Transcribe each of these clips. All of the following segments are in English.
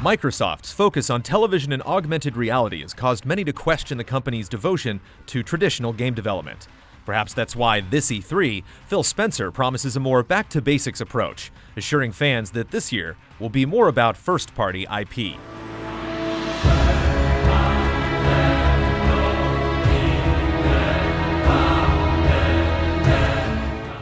Microsoft's focus on television and augmented reality has caused many to question the company's devotion to traditional game development. Perhaps that's why this E3, Phil Spencer promises a more back-to-basics approach, assuring fans that this year will be more about first-party IP.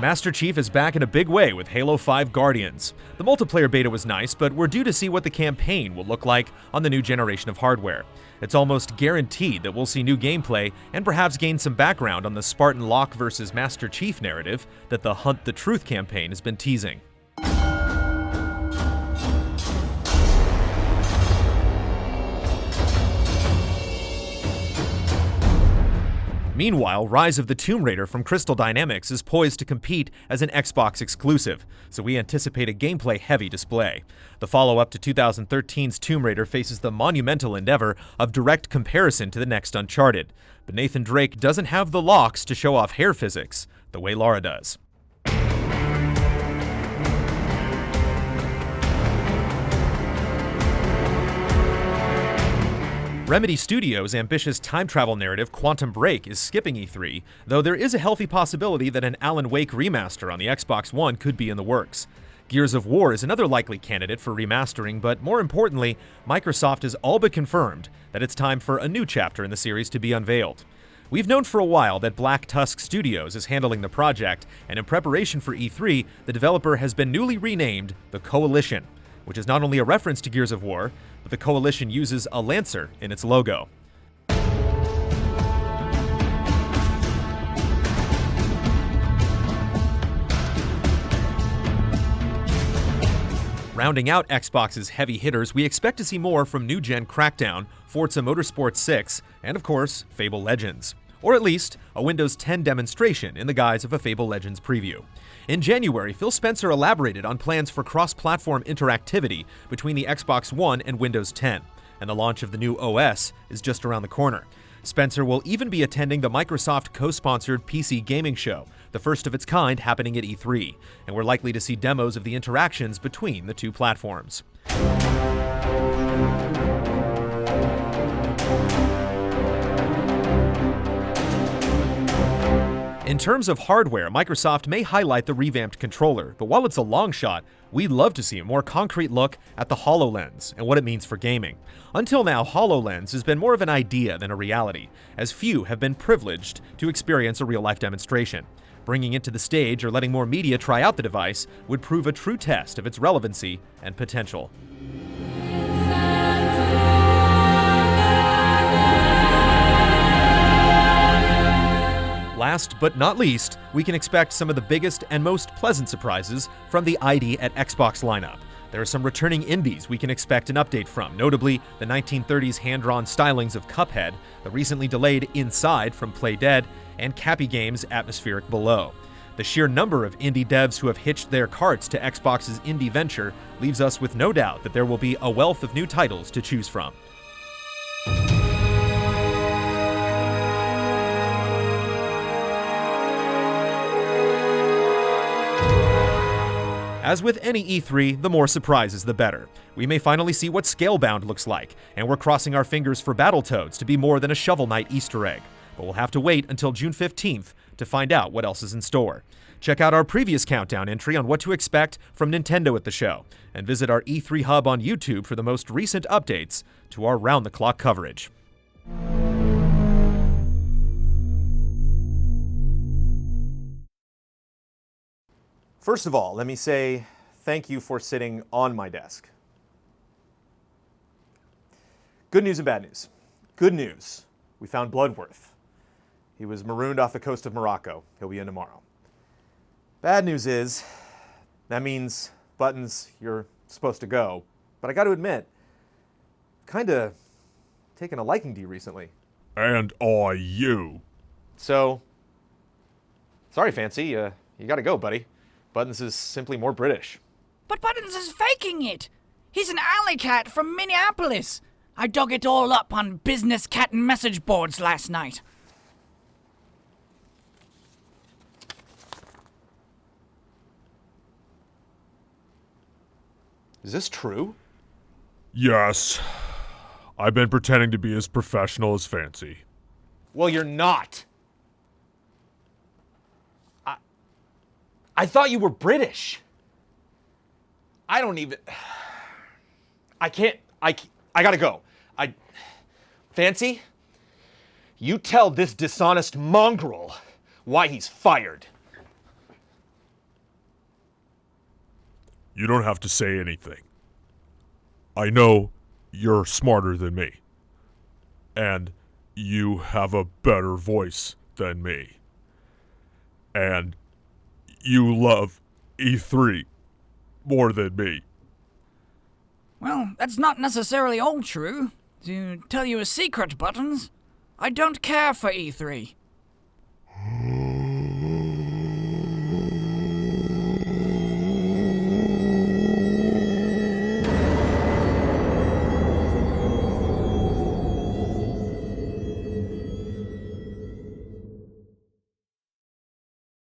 Master Chief is back in a big way with Halo 5 Guardians. The multiplayer beta was nice, but we're due to see what the campaign will look like on the new generation of hardware. It's almost guaranteed that we'll see new gameplay and perhaps gain some background on the Spartan Locke versus Master Chief narrative that the Hunt the Truth campaign has been teasing. Meanwhile, Rise of the Tomb Raider from Crystal Dynamics is poised to compete as an Xbox exclusive, so we anticipate a gameplay-heavy display. The follow-up to 2013's Tomb Raider faces the monumental endeavor of direct comparison to the next Uncharted, but Nathan Drake doesn't have the locks to show off hair physics the way Lara does. Remedy Studios' ambitious time travel narrative Quantum Break is skipping E3, though there is a healthy possibility that an Alan Wake remaster on the Xbox One could be in the works. Gears of War is another likely candidate for remastering, but more importantly, Microsoft has all but confirmed that it's time for a new chapter in the series to be unveiled. We've known for a while that Black Tusk Studios is handling the project, and in preparation for E3, the developer has been newly renamed the Coalition, which is not only a reference to Gears of War, but the Coalition uses a lancer in its logo. Rounding out Xbox's heavy hitters, we expect to see more from new-gen Crackdown, Forza Motorsport 6, and of course, Fable Legends. Or at least, a Windows 10 demonstration in the guise of a Fable Legends preview. In January, Phil Spencer elaborated on plans for cross-platform interactivity between the Xbox One and Windows 10, and the launch of the new OS is just around the corner. Spencer will even be attending the Microsoft co-sponsored PC gaming show, the first of its kind happening at E3, and we're likely to see demos of the interactions between the two platforms. In terms of hardware, Microsoft may highlight the revamped controller, but while it's a long shot, we'd love to see a more concrete look at the HoloLens and what it means for gaming. Until now, HoloLens has been more of an idea than a reality, as few have been privileged to experience a real-life demonstration. Bringing it to the stage or letting more media try out the device would prove a true test of its relevancy and potential. Last but not least, we can expect some of the biggest and most pleasant surprises from the ID at Xbox lineup. There are some returning indies we can expect an update from, notably the 1930s hand-drawn stylings of Cuphead, the recently delayed Inside from Play Dead, and Cappy Games' Atmospheric Below. The sheer number of indie devs who have hitched their carts to Xbox's indie venture leaves us with no doubt that there will be a wealth of new titles to choose from. As with any E3, the more surprises the better. We may finally see what Scalebound looks like, and we're crossing our fingers for Battletoads to be more than a Shovel Knight Easter egg. But we'll have to wait until June 15th to find out what else is in store. Check out our previous countdown entry on what to expect from Nintendo at the show, and visit our E3 Hub on YouTube for the most recent updates to our round-the-clock coverage. First of all, let me say thank you for sitting on my desk. Good news and bad news. Good news, we found Bloodworth. He was marooned off the coast of Morocco. He'll be in tomorrow. Bad news is, that means, Buttons, you're supposed to go. But I got to admit, kinda taken a liking to you recently. And are you? So, sorry, Fancy, you gotta go, buddy. Buttons is simply more British. But Buttons is faking it! He's an alley cat from Minneapolis! I dug it all up on business cat and message boards last night. Is this true? Yes. I've been pretending to be as professional as Fancy. Well, you're not. I thought you were British. I don't even... I can't... I gotta go. Fancy, you tell this dishonest mongrel why he's fired. You don't have to say anything. I know you're smarter than me. And you have a better voice than me. And you love E3 more than me. Well, that's not necessarily all true. To tell you a secret, Buttons, I don't care for E3.